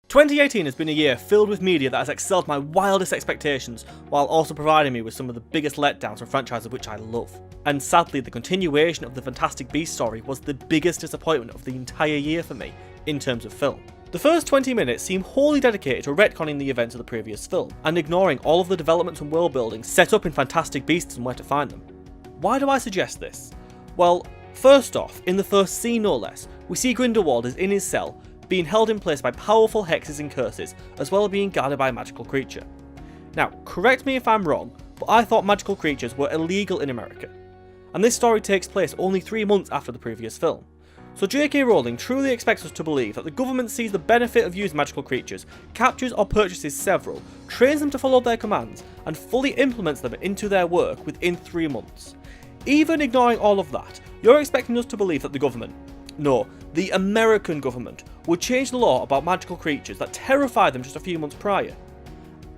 2018 has been a year filled with media that has excelled my wildest expectations, while also providing me with some of the biggest letdowns from franchises which I love. And sadly, the continuation of the Fantastic Beasts story was the biggest disappointment of the entire year for me, in terms of film. The first 20 minutes seem wholly dedicated to retconning the events of the previous film, and ignoring all of the developments and world building set up in Fantastic Beasts and where to find them. Why do I suggest this? Well, first off, in the first scene no less, we see Grindelwald is in his cell, being held in place by powerful hexes and curses, as well as being guarded by a magical creature. Now, correct me if I'm wrong, but I thought magical creatures were illegal in America, and this story takes place only 3 months after the previous film. So J.K. Rowling truly expects us to believe that the government sees the benefit of using magical creatures, captures or purchases several, trains them to follow their commands, and fully implements them into their work within 3 months. Even ignoring all of that, you're expecting us to believe that the government, no, the American government, would change the law about magical creatures that terrified them just a few months prior.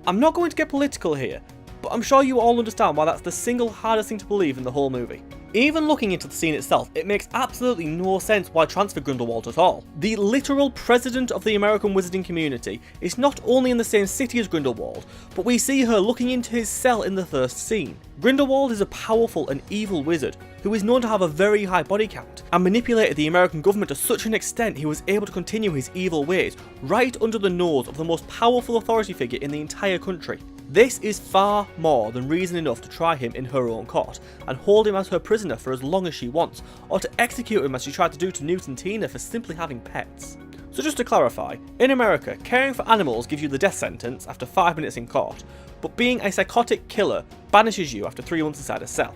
I'm not going to get political here, but I'm sure you all understand why that's the single hardest thing to believe in the whole movie. Even looking into the scene itself, it makes absolutely no sense why transfer Grindelwald at all. The literal president of the American wizarding community is not only in the same city as Grindelwald, but we see her looking into his cell in the first scene. Grindelwald is a powerful and evil wizard who is known to have a very high body count, and manipulated the American government to such an extent he was able to continue his evil ways right under the nose of the most powerful authority figure in the entire country. This is far more than reason enough to try him in her own court, and hold him as her prisoner for as long as she wants, or to execute him as she tried to do to Newt and Tina for simply having pets. So just to clarify, in America, caring for animals gives you the death sentence after 5 minutes in court, but being a psychotic killer banishes you after 3 months inside a cell.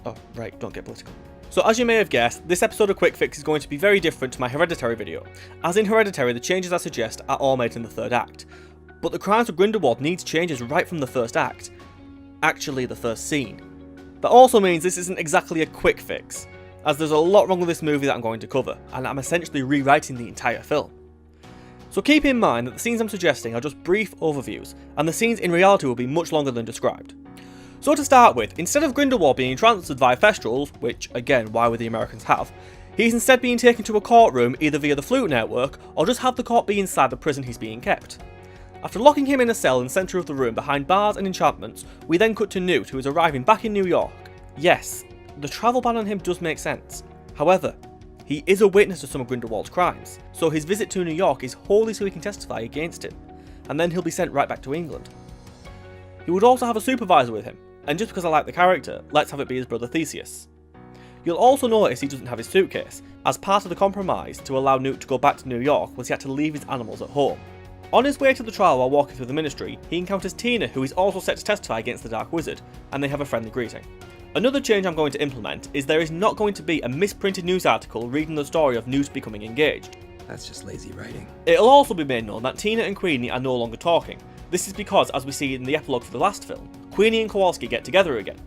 Oh, right, don't get political. So as you may have guessed, this episode of Quick Fix is going to be very different to my Hereditary video, as in Hereditary the changes I suggest are all made in the third act. But the Crimes of Grindelwald needs changes right from the first act. Actually, the first scene. That also means this isn't exactly a quick fix, as there's a lot wrong with this movie that I'm going to cover, and I'm essentially rewriting the entire film. So keep in mind that the scenes I'm suggesting are just brief overviews, and the scenes in reality will be much longer than described. So to start with, instead of Grindelwald being transferred via Thestrals, which again, why would the Americans have, he's instead being taken to a courtroom either via the Flute network, or just have the court be inside the prison he's being kept. After locking him in a cell in the centre of the room behind bars and enchantments, we then cut to Newt, who is arriving back in New York. Yes, the travel ban on him does make sense. However, he is a witness to some of Grindelwald's crimes, so his visit to New York is wholly so he can testify against him, and then he'll be sent right back to England. He would also have a supervisor with him, and just because I like the character, let's have it be his brother Theseus. You'll also notice he doesn't have his suitcase, as part of the compromise to allow Newt to go back to New York was he had to leave his animals at home. On his way to the trial while walking through the ministry, he encounters Tina, who is also set to testify against the Dark Wizard, and they have a friendly greeting. Another change I'm going to implement is there is not going to be a misprinted news article reading the story of Newt becoming engaged. That's just lazy writing. It'll also be made known that Tina and Queenie are no longer talking. This is because, as we see in the epilogue for the last film, Queenie and Kowalski get together again.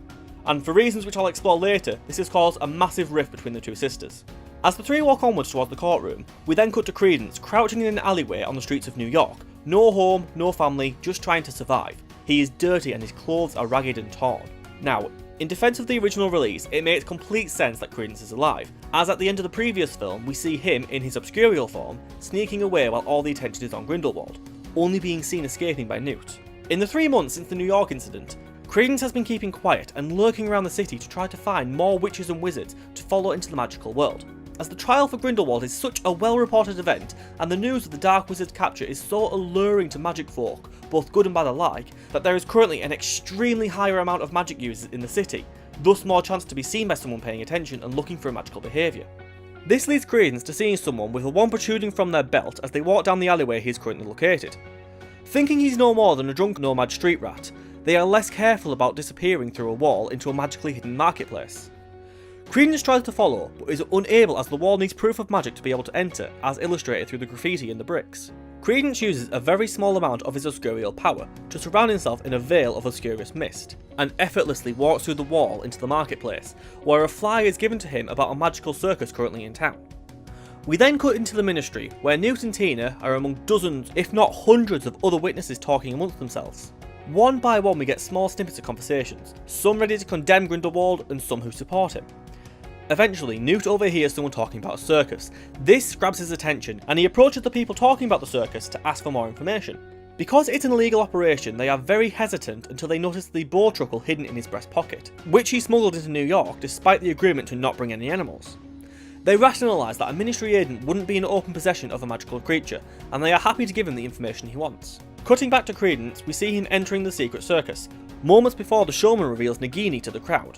And for reasons which I'll explore later, this has caused a massive rift between the two sisters. As the three walk onwards towards the courtroom, we then cut to Credence crouching in an alleyway on the streets of New York. No home, no family, just trying to survive. He is dirty and his clothes are ragged and torn. Now, in defence of the original release, it makes complete sense that Credence is alive, as at the end of the previous film we see him in his obscurial form, sneaking away while all the attention is on Grindelwald, only being seen escaping by Newt. In the 3 months since the New York incident, Credence has been keeping quiet and lurking around the city to try to find more witches and wizards to follow into the magical world. As the trial for Grindelwald is such a well-reported event, and the news of the Dark Wizard's capture is so alluring to magic folk, both good and bad alike, that there is currently an extremely higher amount of magic users in the city, thus more chance to be seen by someone paying attention and looking for magical behaviour. This leads Credence to seeing someone with a wand protruding from their belt as they walk down the alleyway he is currently located. Thinking he's no more than a drunk nomad street rat, they are less careful about disappearing through a wall into a magically hidden marketplace. Credence tries to follow, but is unable as the wall needs proof of magic to be able to enter, as illustrated through the graffiti in the bricks. Credence uses a very small amount of his obscurial power to surround himself in a veil of obscurious mist, and effortlessly walks through the wall into the marketplace, where a flyer is given to him about a magical circus currently in town. We then cut into the ministry, where Newt and Tina are among dozens, if not hundreds of other witnesses talking amongst themselves. One by one we get small snippets of conversations, some ready to condemn Grindelwald and some who support him. Eventually, Newt overhears someone talking about a circus. This grabs his attention, and he approaches the people talking about the circus to ask for more information. Because it's an illegal operation, they are very hesitant until they notice the boar truckle hidden in his breast pocket, which he smuggled into New York despite the agreement to not bring any animals. They rationalise that a ministry agent wouldn't be in open possession of a magical creature, and they are happy to give him the information he wants. Cutting back to Credence, we see him entering the secret circus, moments before the showman reveals Nagini to the crowd.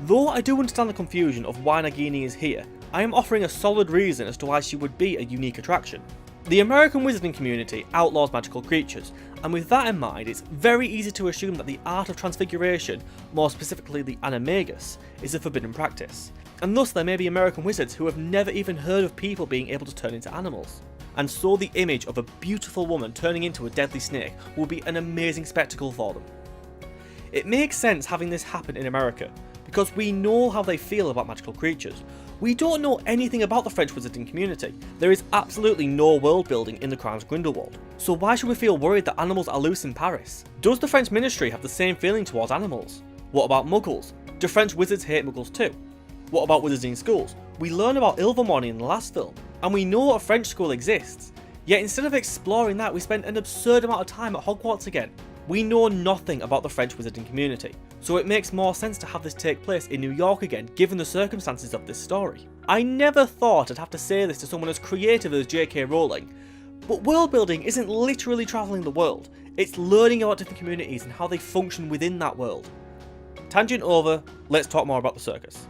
Though I do understand the confusion of why Nagini is here, I am offering a solid reason as to why she would be a unique attraction. The American wizarding community outlaws magical creatures, and with that in mind, it's very easy to assume that the art of transfiguration, more specifically the animagus, is a forbidden practice, and thus there may be American wizards who have never even heard of people being able to turn into animals. And so the image of a beautiful woman turning into a deadly snake will be an amazing spectacle for them. It makes sense having this happen in America, because we know how they feel about magical creatures. We don't know anything about the French wizarding community. There is absolutely no world building in the Crimes of Grindelwald. So why should we feel worried that animals are loose in Paris? Does the French ministry have the same feeling towards animals? What about muggles? Do French wizards hate muggles too? What about wizarding schools? We learn about Ilvermorny in the last film, and we know a French school exists. Yet instead of exploring that, we spend an absurd amount of time at Hogwarts again. We know nothing about the French wizarding community, so it makes more sense to have this take place in New York again, given the circumstances of this story. I never thought I'd have to say this to someone as creative as J.K. Rowling, but world building isn't literally travelling the world, it's learning about different communities and how they function within that world. Tangent over, let's talk more about the circus.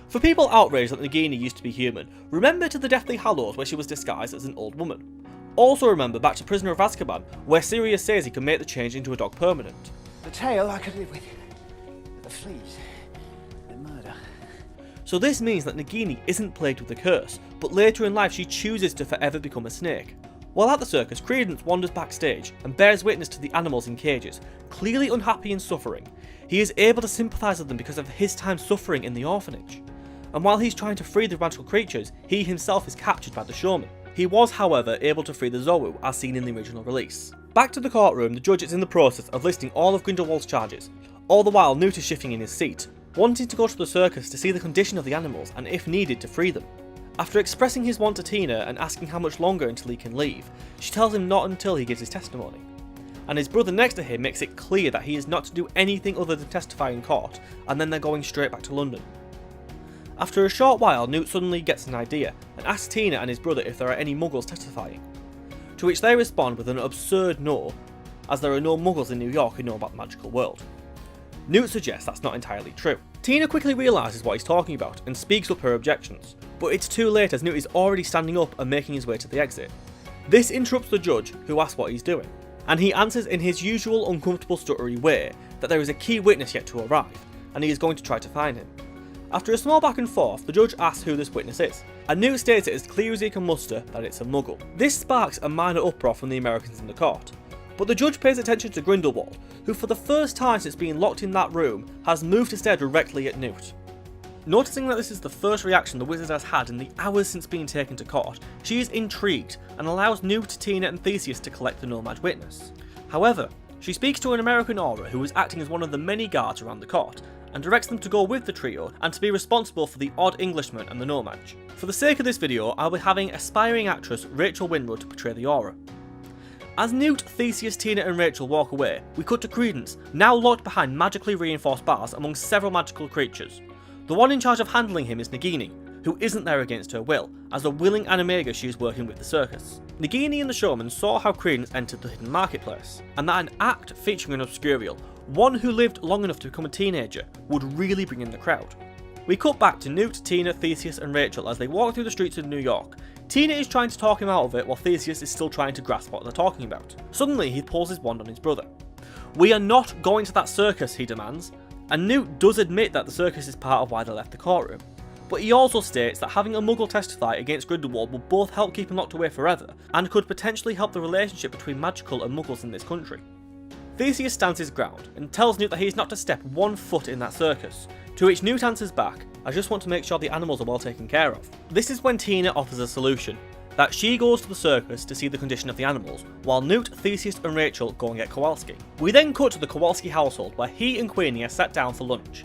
For people outraged that Nagini used to be human, remember to the Deathly Hallows where she was disguised as an old woman. Also remember back to Prisoner of Azkaban, where Sirius says he can make the change into a dog permanent. The tail I could live with. The fleas. The murder. So this means that Nagini isn't plagued with a curse, but later in life she chooses to forever become a snake. While at the circus, Credence wanders backstage and bears witness to the animals in cages, clearly unhappy and suffering. He is able to sympathise with them because of his time suffering in the orphanage. And while he's trying to free the magical creatures, he himself is captured by the showman. He was, however, able to free the Zowu, as seen in the original release. Back to the courtroom, the judge is in the process of listing all of Grindelwald's charges. All the while, Newt is shifting in his seat, wanting to go to the circus to see the condition of the animals and, if needed, to free them. After expressing his want to Tina and asking how much longer until he can leave, she tells him not until he gives his testimony. And his brother next to him makes it clear that he is not to do anything other than testify in court, and then they're going straight back to London. After a short while, Newt suddenly gets an idea and asks Tina and his brother if there are any muggles testifying, to which they respond with an absurd no, as there are no muggles in New York who know about the magical world. Newt suggests that's not entirely true. Tina quickly realises what he's talking about and speaks up her objections, but it's too late as Newt is already standing up and making his way to the exit. This interrupts the judge, who asks what he's doing, and he answers in his usual uncomfortable stuttery way that there is a key witness yet to arrive, and he is going to try to find him. After a small back and forth, the judge asks who this witness is, and Newt states it as clear as he can muster that it's a muggle. This sparks a minor uproar from the Americans in the court, but the judge pays attention to Grindelwald, who for the first time since being locked in that room has moved to stare directly at Newt. Noticing that this is the first reaction the wizard has had in the hours since being taken to court, she is intrigued and allows Newt, Tina and Theseus to collect the nomad witness. However, she speaks to an American aura who is acting as one of the many guards around the court, and directs them to go with the trio and to be responsible for the odd Englishman and the nomad. For the sake of this video, I'll be having aspiring actress Rachel Winwood to portray the aura. As Newt, Theseus, Tina and Rachel walk away, we cut to Credence, now locked behind magically reinforced bars among several magical creatures. The one in charge of handling him is Nagini, who isn't there against her will, as a willing animagus she is working with the circus. Nagini and the showman saw how Credence entered the hidden marketplace, and that an act featuring an Obscurial, one who lived long enough to become a teenager, would really bring in the crowd. We cut back to Newt, Tina, Theseus and Rachel as they walk through the streets of New York. Tina is trying to talk him out of it while Theseus is still trying to grasp what they're talking about. Suddenly he pulls his wand on his brother. "We are not going to that circus," he demands, and Newt does admit that the circus is part of why they left the courtroom. But he also states that having a muggle testify against Grindelwald will both help keep him locked away forever, and could potentially help the relationship between magical and muggles in this country. Theseus stands his ground and tells Newt that he is not to step 1 foot in that circus, to which Newt answers back, "I just want to make sure the animals are well taken care of." This is when Tina offers a solution, that she goes to the circus to see the condition of the animals, while Newt, Theseus and Rachel go and get Kowalski. We then cut to the Kowalski household where he and Queenie are sat down for lunch.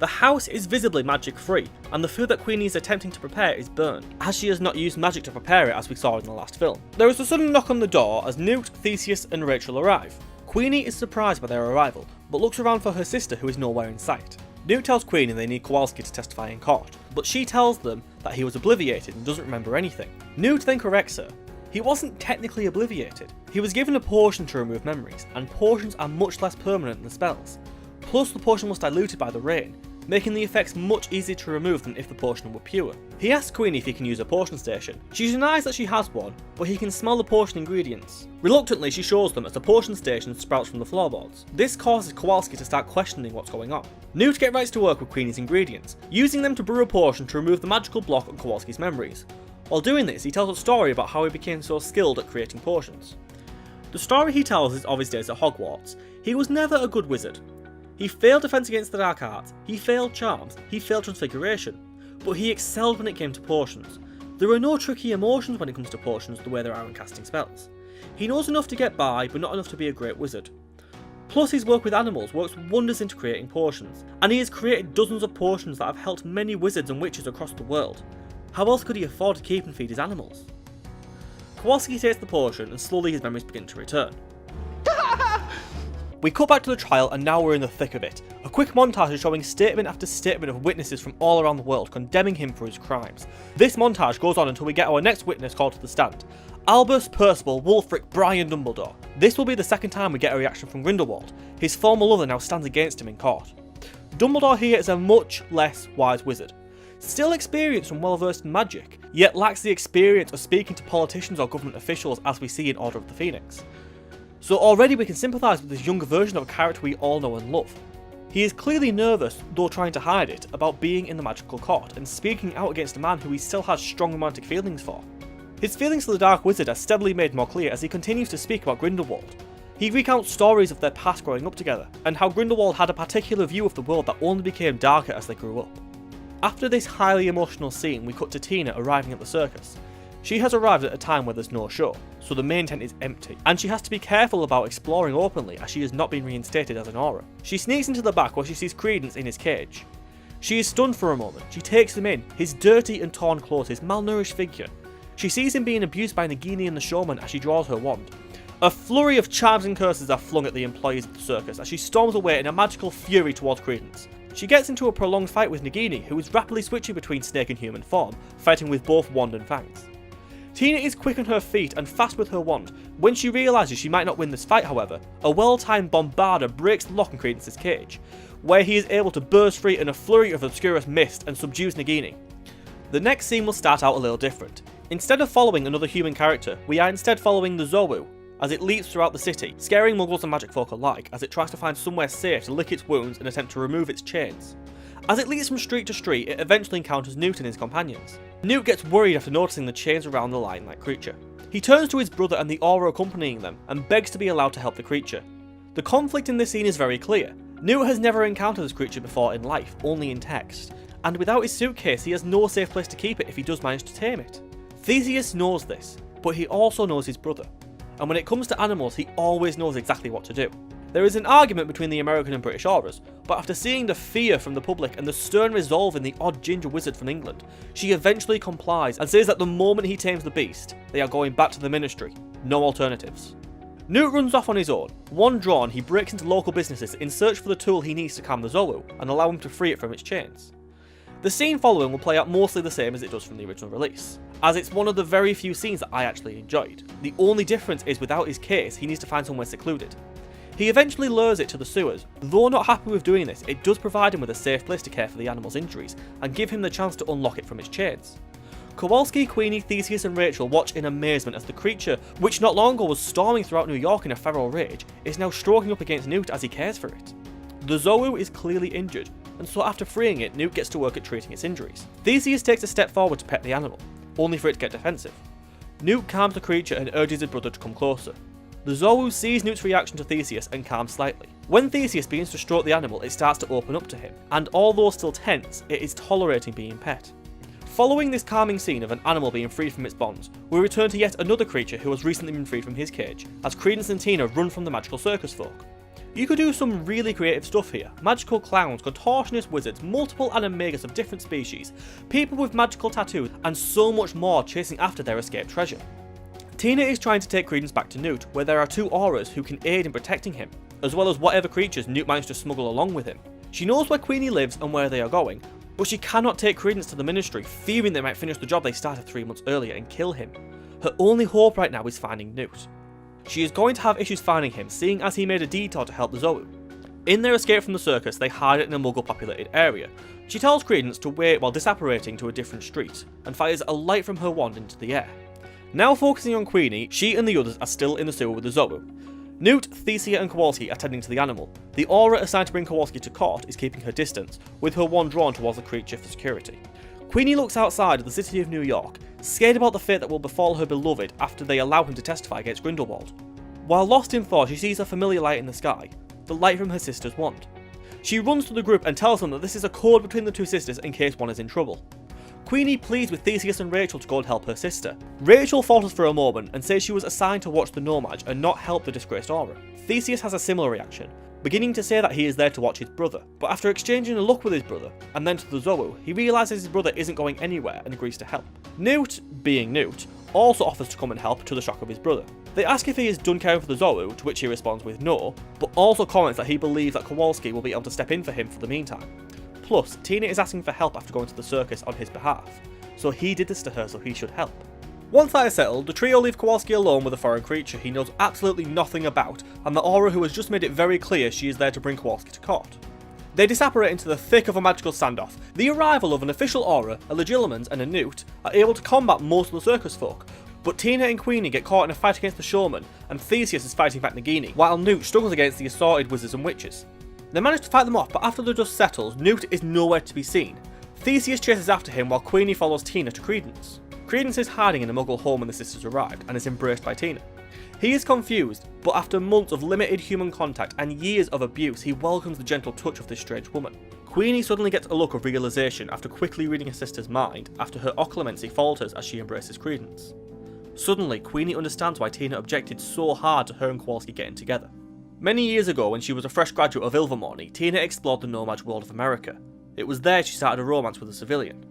The house is visibly magic free, and the food that Queenie is attempting to prepare is burnt, as she has not used magic to prepare it as we saw in the last film. There is a sudden knock on the door as Newt, Theseus and Rachel arrive. Queenie is surprised by their arrival, but looks around for her sister who is nowhere in sight. Newt tells Queenie they need Kowalski to testify in court, but she tells them that he was obliviated and doesn't remember anything. Newt then corrects her. He wasn't technically obliviated. He was given a potion to remove memories, and potions are much less permanent than spells. Plus the potion was diluted by the rain, making the effects much easier to remove than if the potion were pure. He asks Queenie if he can use a potion station. She denies that she has one, but he can smell the potion ingredients. Reluctantly, she shows them as the potion station sprouts from the floorboards. This causes Kowalski to start questioning what's going on. Newt gets right to work with Queenie's ingredients, using them to brew a potion to remove the magical block on Kowalski's memories. While doing this, he tells a story about how he became so skilled at creating potions. The story he tells is of his days at Hogwarts. He was never a good wizard. He failed defense against the dark arts, he failed charms, he failed transfiguration, but he excelled when it came to potions. There are no tricky emotions when it comes to potions the way there are in casting spells. He knows enough to get by, but not enough to be a great wizard. Plus his work with animals works wonders into creating potions, and he has created dozens of potions that have helped many wizards and witches across the world. How else could he afford to keep and feed his animals? Kowalski takes the potion and slowly his memories begin to return. We cut back to the trial and now we're in the thick of it. A quick montage is showing statement after statement of witnesses from all around the world condemning him for his crimes. This montage goes on until we get our next witness called to the stand. Albus Percival Wulfric Brian Dumbledore. This will be the second time we get a reaction from Grindelwald. His former lover now stands against him in court. Dumbledore here is a much less wise wizard. Still experienced and well versed in magic, yet lacks the experience of speaking to politicians or government officials as we see in Order of the Phoenix. So already we can sympathise with this younger version of a character we all know and love. He is clearly nervous, though trying to hide it, about being in the magical court and speaking out against a man who he still has strong romantic feelings for. His feelings for the Dark Wizard are steadily made more clear as he continues to speak about Grindelwald. He recounts stories of their past growing up together, and how Grindelwald had a particular view of the world that only became darker as they grew up. After this highly emotional scene, we cut to Tina arriving at the circus. She has arrived at a time where there's no show, so the main tent is empty, and she has to be careful about exploring openly as she has not been reinstated as an aura. She sneaks into the back where she sees Credence in his cage. She is stunned for a moment. She takes him in, his dirty and torn clothes, his malnourished figure. She sees him being abused by Nagini and the showman as she draws her wand. A flurry of charms and curses are flung at the employees of the circus as she storms away in a magical fury towards Credence. She gets into a prolonged fight with Nagini, who is rapidly switching between snake and human form, fighting with both wand and fangs. Tina is quick on her feet and fast with her wand. When she realises she might not win this fight, however, a well-timed bombarder breaks the lock in Credence's cage, where he is able to burst free in a flurry of obscurous mist and subdues Nagini. The next scene will start out a little different. Instead of following another human character, we are instead following the Zowu, as it leaps throughout the city, scaring muggles and magic folk alike as it tries to find somewhere safe to lick its wounds and attempt to remove its chains. As it leaps from street to street, it eventually encounters Newt and his companions. Newt gets worried after noticing the chains around the lion-like creature. He turns to his brother and the aura accompanying them and begs to be allowed to help the creature. The conflict in this scene is very clear. Newt has never encountered this creature before in life, only in text, and without his suitcase he has no safe place to keep it if he does manage to tame it. Theseus knows this, but he also knows his brother, and when it comes to animals he always knows exactly what to do. There is an argument between the American and British auras, but after seeing the fear from the public and the stern resolve in the odd ginger wizard from England, she eventually complies and says that the moment he tames the beast, they are going back to the ministry, no alternatives. Newt runs off on his own. One drawn, he breaks into local businesses in search for the tool he needs to calm the Zowu and allow him to free it from its chains. The scene following will play out mostly the same as it does from the original release, as it's one of the very few scenes that I actually enjoyed. The only difference is without his case, he needs to find somewhere secluded. He eventually lures it to the sewers. Though not happy with doing this, it does provide him with a safe place to care for the animal's injuries and give him the chance to unlock it from its chains. Kowalski, Queenie, Theseus and Rachel watch in amazement as the creature, which not long ago was storming throughout New York in a feral rage, is now stroking up against Newt as he cares for it. The Zowu is clearly injured, and so after freeing it, Newt gets to work at treating its injuries. Theseus takes a step forward to pet the animal, only for it to get defensive. Newt calms the creature and urges his brother to come closer. The Zowu sees Newt's reaction to Theseus and calms slightly. When Theseus begins to stroke the animal, it starts to open up to him, and although still tense, it is tolerating being pet. Following this calming scene of an animal being freed from its bonds, we return to yet another creature who has recently been freed from his cage, as Credence and Tina run from the magical circus folk. You could do some really creative stuff here. Magical clowns, contortionist wizards, multiple animagus of different species, people with magical tattoos, and so much more chasing after their escaped treasure. Tina is trying to take Credence back to Newt, where there are two auras who can aid in protecting him, as well as whatever creatures Newt managed to smuggle along with him. She knows where Queenie lives and where they are going, but she cannot take Credence to the Ministry, fearing they might finish the job they started 3 months earlier and kill him. Her only hope right now is finding Newt. She is going to have issues finding him, seeing as he made a detour to help the Zoe. In their escape from the circus, they hide in a muggle-populated area. She tells Credence to wait while disapparating to a different street, and fires a light from her wand into the air. Now focusing on Queenie, she and the others are still in the sewer with the Zoe. Newt, Thesia and Kowalski are tending to the animal. The aura assigned to bring Kowalski to court is keeping her distance, with her wand drawn towards the creature for security. Queenie looks outside of the city of New York, scared about the fate that will befall her beloved after they allow him to testify against Grindelwald. While lost in thought, she sees a familiar light in the sky, the light from her sister's wand. She runs to the group and tells them that this is a code between the two sisters in case one is in trouble. Queenie pleads with Theseus and Rachel to go and help her sister. Rachel falters for a moment and says she was assigned to watch the No-Maj and not help the disgraced aura. Theseus has a similar reaction, beginning to say that he is there to watch his brother, but after exchanging a look with his brother, and then to the Zoe, he realises his brother isn't going anywhere and agrees to help. Newt, being Newt, also offers to come and help to the shock of his brother. They ask if he is done caring for the Zoe, to which he responds with no, but also comments that he believes that Kowalski will be able to step in for him for the meantime. Plus, Tina is asking for help after going to the circus on his behalf, so he did this to her so he should help. Once that is settled, the trio leave Kowalski alone with a foreign creature he knows absolutely nothing about, and the aura who has just made it very clear she is there to bring Kowalski to court. They disapparate into the thick of a magical standoff. The arrival of an official aura, a Legilimens and a Newt are able to combat most of the circus folk, but Tina and Queenie get caught in a fight against the showman, and Theseus is fighting back Nagini, while Newt struggles against the assorted wizards and witches. They manage to fight them off, but after the dust settles, Newt is nowhere to be seen. Theseus chases after him while Queenie follows Tina to Credence. Credence is hiding in a muggle home when the sisters arrived, and is embraced by Tina. He is confused, but after months of limited human contact and years of abuse, he welcomes the gentle touch of this strange woman. Queenie suddenly gets a look of realisation after quickly reading her sister's mind, after her occlumency falters as she embraces Credence. Suddenly, Queenie understands why Tina objected so hard to her and Kowalski getting together. Many years ago, when she was a fresh graduate of Ilvermorny, Tina explored the No-Maj world of America. It was there she started a romance with a civilian.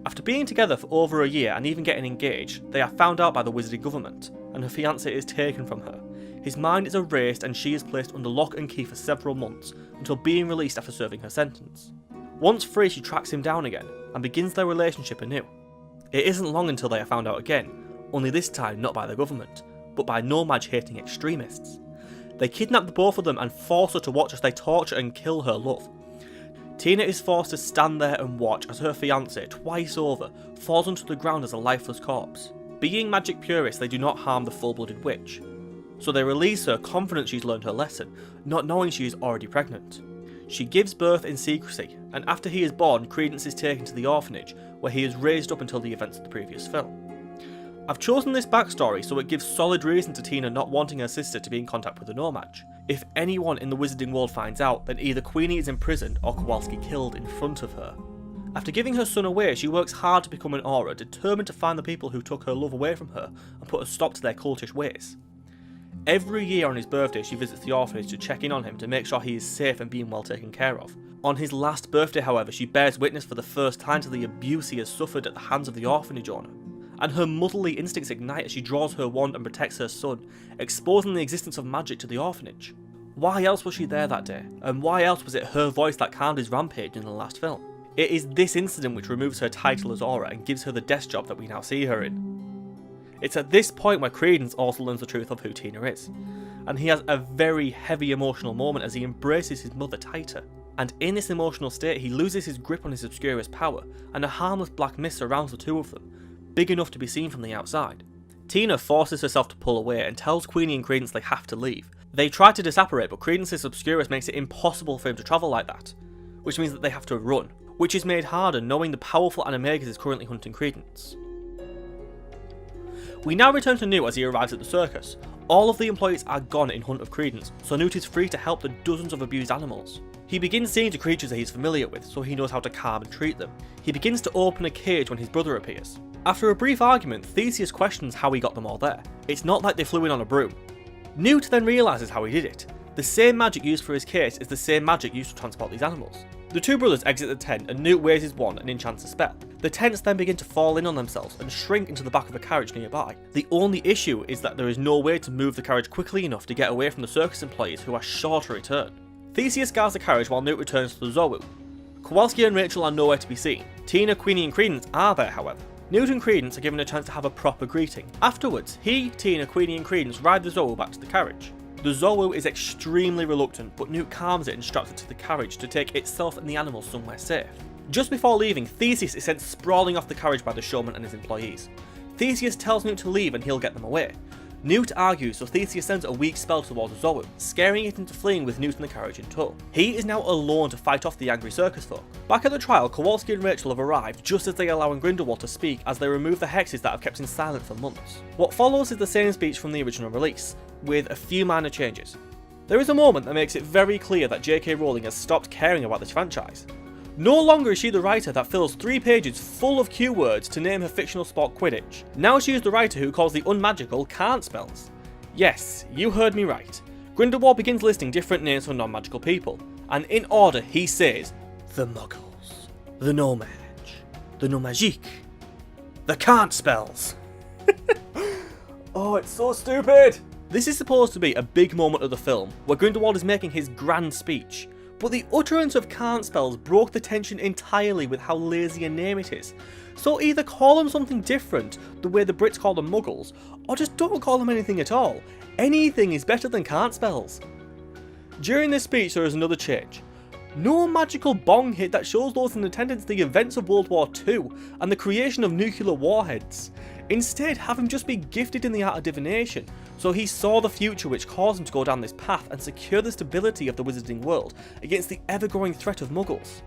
After being together for over a year and even getting engaged, they are found out by the wizarding government, and her fiancé is taken from her. His mind is erased and she is placed under lock and key for several months, until being released after serving her sentence. Once free, she tracks him down again, and begins their relationship anew. It isn't long until they are found out again, only this time not by the government, but by No-Maj hating extremists. They kidnap the both of them and force her to watch as they torture and kill her love. Tina is forced to stand there and watch as her fiancé, twice over, falls onto the ground as a lifeless corpse. Being magic purists, they do not harm the full-blooded witch. So they release her confident she's learned her lesson, not knowing she is already pregnant. She gives birth in secrecy, and after he is born, Credence is taken to the orphanage, where he is raised up until the events of the previous film. I've chosen this backstory so it gives solid reason to Tina not wanting her sister to be in contact with the No-Maj. If anyone in the wizarding world finds out, then either Queenie is imprisoned or Kowalski killed in front of her. After giving her son away, she works hard to become an aura, determined to find the people who took her love away from her and put a stop to their cultish ways. Every year on his birthday, she visits the orphanage to check in on him to make sure he is safe and being well taken care of. On his last birthday, however, she bears witness for the first time to the abuse he has suffered at the hands of the orphanage owner. And her motherly instincts ignite as she draws her wand and protects her son, exposing the existence of magic to the orphanage. Why else was she there that day? And why else was it her voice that calmed his rampage in the last film? It is this incident which removes her title as Aura and gives her the desk job that we now see her in. It's at this point where Credence also learns the truth of who Tina is, and he has a very heavy emotional moment as he embraces his mother tighter. And in this emotional state, he loses his grip on his Obscurus power, and a harmless black mist surrounds the two of them, big enough to be seen from the outside. Tina forces herself to pull away and tells Queenie and Credence they have to leave. They try to disapparate, but Credence's Obscurus makes it impossible for him to travel like that, which means that they have to run, which is made harder knowing the powerful Animagus is currently hunting Credence. We now return to Newt as he arrives at the circus. All of the employees are gone in hunt of Credence, so Newt is free to help the dozens of abused animals. He begins seeing the creatures that he's familiar with, so he knows how to calm and treat them. He begins to open a cage when his brother appears. After a brief argument, Theseus questions how he got them all there. It's not like they flew in on a broom. Newt then realises how he did it. The same magic used for his case is the same magic used to transport these animals. The two brothers exit the tent and Newt waves his wand and enchants a spell. The tents then begin to fall in on themselves and shrink into the back of a carriage nearby. The only issue is that there is no way to move the carriage quickly enough to get away from the circus employees who are sure to return. Theseus guards the carriage while Newt returns to the Zoo. Kowalski and Rachel are nowhere to be seen. Tina, Queenie and Credence are there, however. Newt and Credence are given a chance to have a proper greeting. Afterwards, he, Tina, Queenie and Credence ride the Zoo back to the carriage. The Zoo is extremely reluctant, but Newt calms it and straps it to the carriage to take itself and the animals somewhere safe. Just before leaving, Theseus is sent sprawling off the carriage by the showman and his employees. Theseus tells Newt to leave and he'll get them away. Newt argues, so Theseus sends a weak spell towards the Zoo, scaring it into fleeing with Newt in the carriage in tow. He is now alone to fight off the angry circus folk. Back at the trial, Kowalski and Rachel have arrived just as they allow Grindelwald to speak as they remove the hexes that have kept him silent for months. What follows is the same speech from the original release, with a few minor changes. There is a moment that makes it very clear that J.K. Rowling has stopped caring about this franchise. No longer is she the writer that fills 3 pages full of cue words to name her fictional sport Quidditch. Now she is the writer who calls the unmagical can't spells. Yes, you heard me right. Grindelwald begins listing different names for non-magical people, and in order he says the Muggles, the No-Mage, the No-Magique, the can't spells. Oh, it's so stupid! This is supposed to be a big moment of the film, where Grindelwald is making his grand speech, but the utterance of can't spells broke the tension entirely with how lazy a name it is. So either call them something different, the way the Brits call them Muggles, or just don't call them anything at all. Anything is better than can't spells. During this speech there is another change. No magical bong hit that shows those in attendance the events of World War II and the creation of nuclear warheads. Instead, have him just be gifted in the art of divination, so he saw the future which caused him to go down this path and secure the stability of the wizarding world against the ever-growing threat of Muggles.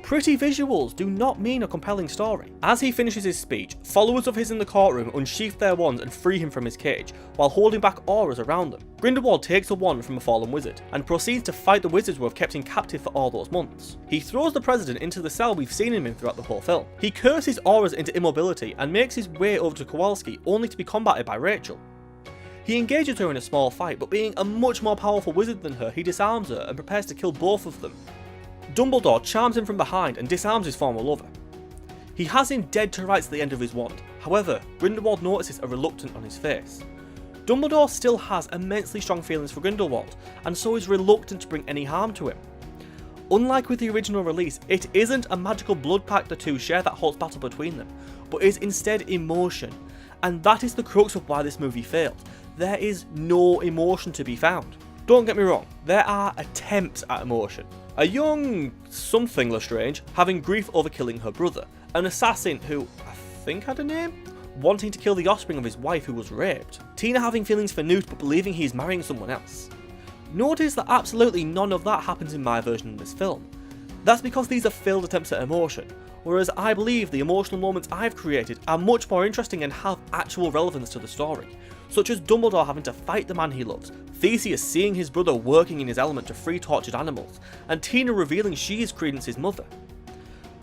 Pretty visuals do not mean a compelling story. As he finishes his speech, followers of his in the courtroom unsheath their wands and free him from his cage, while holding back auras around them. Grindelwald takes a wand from a fallen wizard, and proceeds to fight the wizards who have kept him captive for all those months. He throws the president into the cell we've seen him in throughout the whole film. He curses auras into immobility and makes his way over to Kowalski, only to be combated by Rachel. He engages her in a small fight, but being a much more powerful wizard than her, he disarms her and prepares to kill both of them. Dumbledore charms him from behind and disarms his former lover. He has him dead to rights at the end of his wand, however, Grindelwald notices a reluctance on his face. Dumbledore still has immensely strong feelings for Grindelwald, and so is reluctant to bring any harm to him. Unlike with the original release, it isn't a magical blood pact the two share that holds battle between them, but is instead emotion, and that is the crux of why this movie failed. There is no emotion to be found. Don't get me wrong, there are attempts at emotion. A young something Lestrange having grief over killing her brother, an assassin who I think had a name, wanting to kill the offspring of his wife who was raped, Tina having feelings for Newt but believing he is marrying someone else. Notice that absolutely none of that happens in my version of this film. That's because these are failed attempts at emotion, whereas I believe the emotional moments I've created are much more interesting and have actual relevance to the story, such as Dumbledore having to fight the man he loves, Theseus seeing his brother working in his element to free tortured animals, and Tina revealing she is Credence's mother.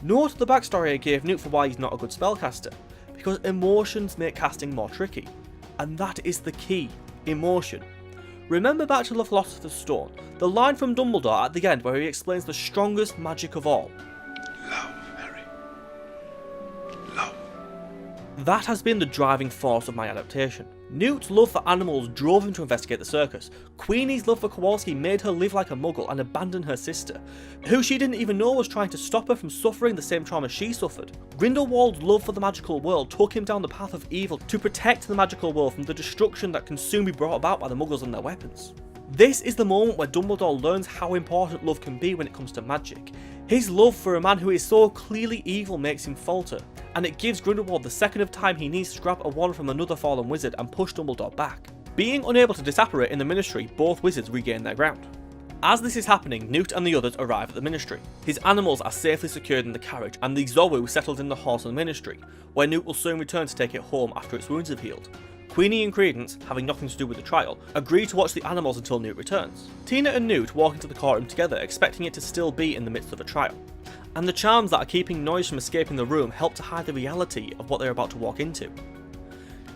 Note the backstory I gave Newt for why he's not a good spellcaster, because emotions make casting more tricky, and that is the key, emotion. Remember back to the Philosopher's Stone, the line from Dumbledore at the end where he explains the strongest magic of all. Love, Harry. Love. That has been the driving force of my adaptation. Newt's love for animals drove him to investigate the circus. Queenie's love for Kowalski made her live like a muggle and abandon her sister, who she didn't even know was trying to stop her from suffering the same trauma she suffered. Grindelwald's love for the magical world took him down the path of evil to protect the magical world from the destruction that can soon be brought about by the muggles and their weapons. This is the moment where Dumbledore learns how important love can be when it comes to magic. His love for a man who is so clearly evil makes him falter, and it gives Grindelwald the second of time he needs to grab a wand from another fallen wizard and push Dumbledore back. Being unable to disapparate in the Ministry, both wizards regain their ground. As this is happening, Newt and the others arrive at the Ministry. His animals are safely secured in the carriage, and the Zoo settled in the halls of the Ministry, where Newt will soon return to take it home after its wounds have healed. Queenie and Credence, having nothing to do with the trial, agree to watch the animals until Newt returns. Tina and Newt walk into the courtroom together, expecting it to still be in the midst of a trial. And the charms that are keeping noise from escaping the room help to hide the reality of what they're about to walk into.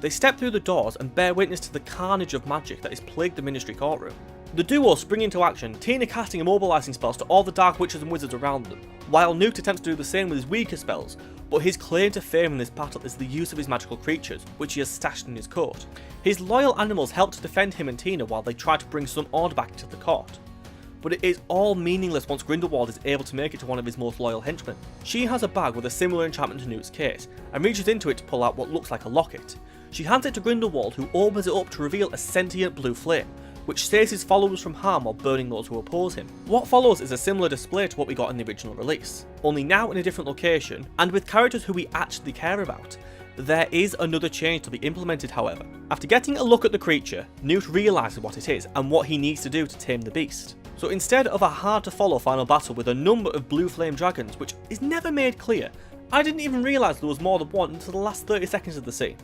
They step through the doors and bear witness to the carnage of magic that has plagued the Ministry courtroom. The duo spring into action, Tina casting immobilising spells to all the dark witches and wizards around them, while Newt attempts to do the same with his weaker spells, but his claim to fame in this battle is the use of his magical creatures, which he has stashed in his coat. His loyal animals help to defend him and Tina while they try to bring some order back into the court. But it is all meaningless once Grindelwald is able to make it to one of his most loyal henchmen. She has a bag with a similar enchantment to Newt's case, and reaches into it to pull out what looks like a locket. She hands it to Grindelwald, who opens it up to reveal a sentient blue flame, which saves his followers from harm while burning those who oppose him. What follows is a similar display to what we got in the original release, only now in a different location, and with characters who we actually care about. There is another change to be implemented, however. After getting a look at the creature, Newt realises what it is and what he needs to do to tame the beast. So instead of a hard to follow final battle with a number of blue flame dragons, which is never made clear, I didn't even realise there was more than one until the last 30 seconds of the scene.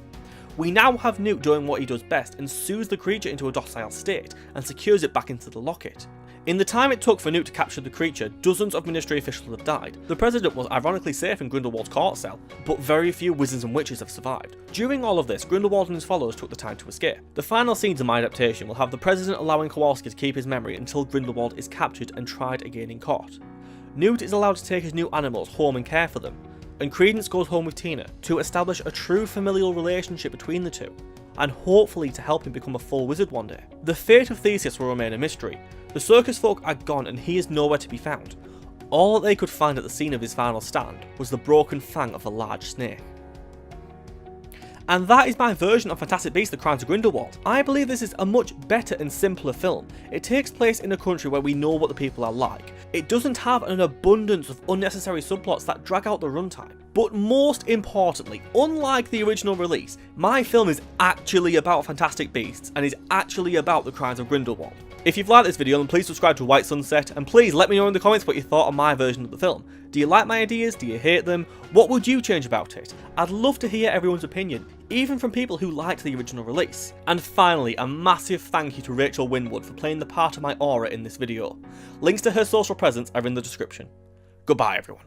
We now have Newt doing what he does best and soothes the creature into a docile state and secures it back into the locket. In the time it took for Newt to capture the creature, dozens of ministry officials have died. The president was ironically safe in Grindelwald's court cell, but very few wizards and witches have survived. During all of this, Grindelwald and his followers took the time to escape. The final scenes of my adaptation will have the president allowing Kowalski to keep his memory until Grindelwald is captured and tried again in court. Newt is allowed to take his new animals home and care for them, and Credence goes home with Tina to establish a true familial relationship between the two, and hopefully to help him become a full wizard one day. The fate of Theseus will remain a mystery. The circus folk are gone and he is nowhere to be found. All that they could find at the scene of his final stand was the broken fang of a large snake. And that is my version of Fantastic Beasts: The Crimes of Grindelwald. I believe this is a much better and simpler film. It takes place in a country where we know what the people are like. It doesn't have an abundance of unnecessary subplots that drag out the runtime. But most importantly, unlike the original release, my film is actually about Fantastic Beasts and is actually about the Crimes of Grindelwald. If you've liked this video, then please subscribe to Whyte Sunset, and please let me know in the comments what you thought of my version of the film. Do you like my ideas? Do you hate them? What would you change about it? I'd love to hear everyone's opinion, even from people who liked the original release. And finally, a massive thank you to Rachel Winwood for playing the part of my aura in this video. Links to her social presence are in the description. Goodbye everyone.